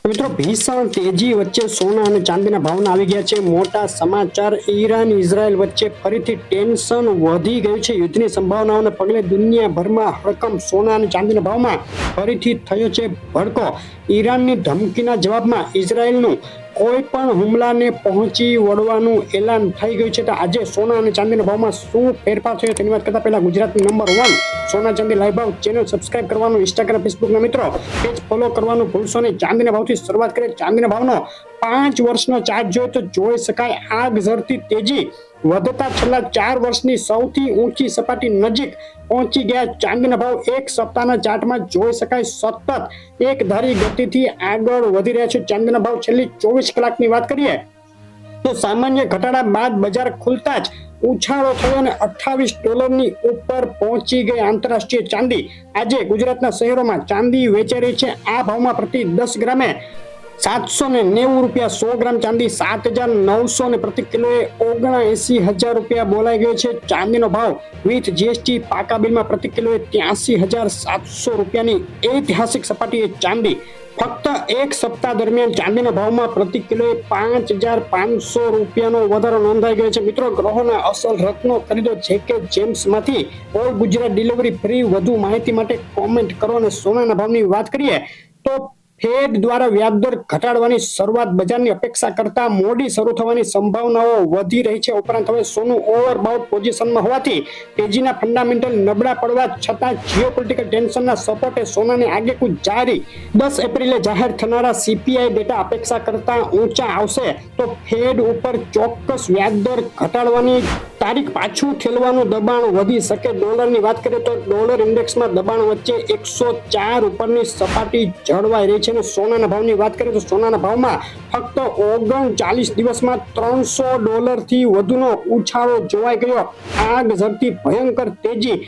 મિત્રો ભીષણ તેજી વચ્ચે સોના અને ચાંદીના ભાવના આવી ગયા છે મોટા સમાચાર। ઈરાન ઇઝરાયલ વચ્ચે ફરીથી ટેન્શન વધી ગયું છે। યુદ્ધની સંભાવનાઓને પગલે દુનિયાભરમાં હડકંપ। સોના અને ચાંદીના ભાવમાં ફરીથી થયો છે ભડકો। ઈરાનની ધમકીના જવાબમાં ઇઝરાયલનું કોઈ પણ હુમલાને પહોંચી વળવાનું એલાન થઈ ગયું છે। તો આજે સોના અને ચાંદીના ભાવમાં શું ફેરફાર થયો તેની વાત કરતા પહેલા ગુજરાતની નંબર 1 સોના ચાંદી લાઈવ ભાવ ચેનલ સબસ્ક્રાઇબ કરવાનું, ઇન્સ્ટાગ્રામ ફેસબુકના મિત્રો પેજ ફોલો કરવાનું ભૂલશો નહીં। ચાંદીના ભાવથી શરૂઆત કરીએ। ચાંદીના ભાવનો 5 વર્ષનો ચાર્ટ જોઈએ તો જોઈ શકાય આગ ઝરતી તેજી વધતા છેલ્લા 4 વર્ષની સૌથી ઊંચી સપાટી નજીક પહોંચી ગયા। ચાંદીના ભાવ એક સપ્તાહના ચાર્ટમાં જોઈ શકાય સતત એક ધારી ગતિથી આગળ વધી રહ્યા છે। ચાંદીના ભાવ છેલ્લી 24 કલાકની વાત કરીએ તો સામાન્ય ઘટાડા બાદ બજાર ખુલતા જ ઉછાળો થયો અને $28 ઉપર પહોંચી ગઈ આંતરરાષ્ટ્રીય ચાંદી। આજે ગુજરાતના શહેરોમાં ચાંદી વેચાઈ રહી છે। આ ભાવમાં પ્રતિ 10 ગ્રામે 790 રૂપિયા, 100 ગ્રામ ચાંદી 7,900 ને પ્રતિ કિલોએ 79,000 રૂપિયા બોલાઈ ગયો છે। ચાંદીનો ભાવ વિથ જીએસટી પાકા બિલમાં પ્રતિ કિલોએ 83,700 રૂપિયાની ઐતિહાસિક સપાટીએ ચાંદી। ફક્ત એક સપ્તાહ દરમિયાન ચાંદીના ભાવમાં પ્રતિ કિલોએ 5,500 રૂપિયાનો વધારો નોંધાઈ ગયો છે। મિત્રો, ગ્રહોના અસલ રત્નો ખરીદો JK જેમ્સમાંથી ઓલ ગુજરાત ડિલિવરી ફ્રી। વધુ માહિતી માટે કોમેન્ટ કરો। અને સોનાના ભાવની વાત કરીએ તો ફેડ દ્વારા વ્યાજદર ઘટાડવાની શરૂઆત બજારની અપેક્ષા કરતા મોડી શરૂ થવાની સંભાવનાઓ વધી રહી છે। ઉપરાંત હવે સોનું ઓવરબાઉટ પોઝિશનમાં હોવાથી તેજીના ફંડામેન્ટલ નબળા પડવા છતાં જીઓપોલિટિકલ ટેન્શનના સપોર્ટે સોનાની આગેકૂચ જારી। 10 એપ્રિલે જાહેર થનારા CPI ડેટા અપેક્ષા કરતા ઊંચા આવશે તો ફેડ ઉપર ચોક્કસ વ્યાજદર ઘટાડવાની તારીખ પાછું ઠેલવાનું દબાણ વધી શકે। ડોલરની વાત કરીએ તો ડોલર ઇન્ડેક્સમાં દબાણ વચ્ચે 104 ઉપરની સપાટી જળવાઈ રહી છે। સોનાના ભાવની વાત કરીએ તો સોનાના ભાવમાં ફક્ત 39 દિવસમાં $300 થી વધુનો ઉછાળો જોવાઈ ગયો। આગ ઝરતી ભયંકર તેજી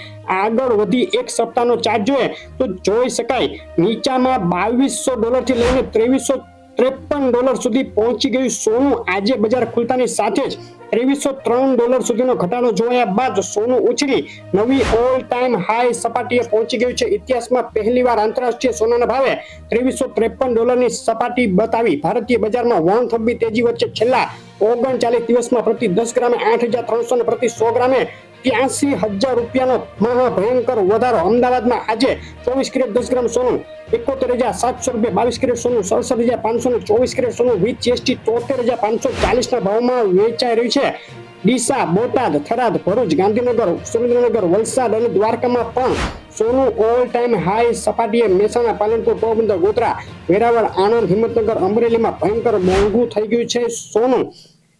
આગળ વધી। એક સપ્તાહનો ચાર્ટ જોઈએ તો જોઈ શકાય નીચામાં $2,200 થી લઈને $2,353 સુધી પહોંચી ગયું સોનું। આજે બજાર ખુલતાની સાથે જ $2,303 સુધીનો ઘટાડો જોયા બાદ સોનું ઉછળી નવી ઓલ ટાઈમ હાઈ સપાટીએ પહોંચી ગયું છે। ઇતિહાસમાં પહેલીવાર આંતરરાષ્ટ્રીય સોનાના ભાવે $2,353ની સપાટી બતાવી। ભારતીય બજારમાં વણથંભી તેજી વચ્ચે છેલ્લા 39 દિવસમાં પ્રતિ 10 ગ્રામે 8,300 અને પ્રતિ 100 ગ્રામે 83,000 રૂપિયાનો મહાભયંકર વધારો। અમદાવાદમાં આજે 24 કેરેટ 10 ગ્રામ સોનું 71,700 રૂપિયા, 22 કેરેટ સોનું 67,500 અને 24 કેરેટ સોનું વિથ જીએસટી 73,540 ભાવમાં વેચાઈ રહ્યું છે। ડીસા, બોટાદ, થરાદ, ભરૂચ, ગાંધીનગર, સુરેન્દ્રનગર, વલસાડ અને દ્વારકામાં પણ સોનું ઓલ ટાઈમ હાઈ સપાટીએ। મહેસાણા, પાલનપુર, પોરબંદર, ગોધરા, વેરાવળ, આણંદ, હિંમતનગર, અમરેલીમાં ભયંકર મોંઘું થઈ ગયું છે સોનું।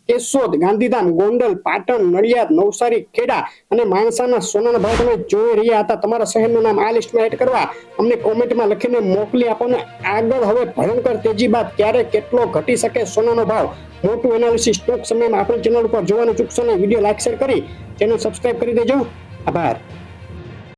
કેશોદ, ગાંધીધામ, ગોંડલ, પાટણ, નડિયાદ, નવસારી, ખેડા અને માણસાના સોનાના ભાવ તમે જોઈ રહ્યા હતા। તમારા શહેરનું નામ આ લિસ્ટમાં એડ કરવા અમને કોમેન્ટમાં લખીને મોકલી આપો ને આગળ હવે ભયંકર તેજી બાદ ક્યારે કેટલો ઘટી શકે સોનાનો ભાવ, મોટું એનાલિસિસ ટૂંક સમયમાં આપણી ચેનલ ઉપર જોવાનું ચૂકશો નહીં। વિડીયો લાઈક શેર કરી ચેનલ સબસ્ક્રાઇબ કરી દેજો। આભાર।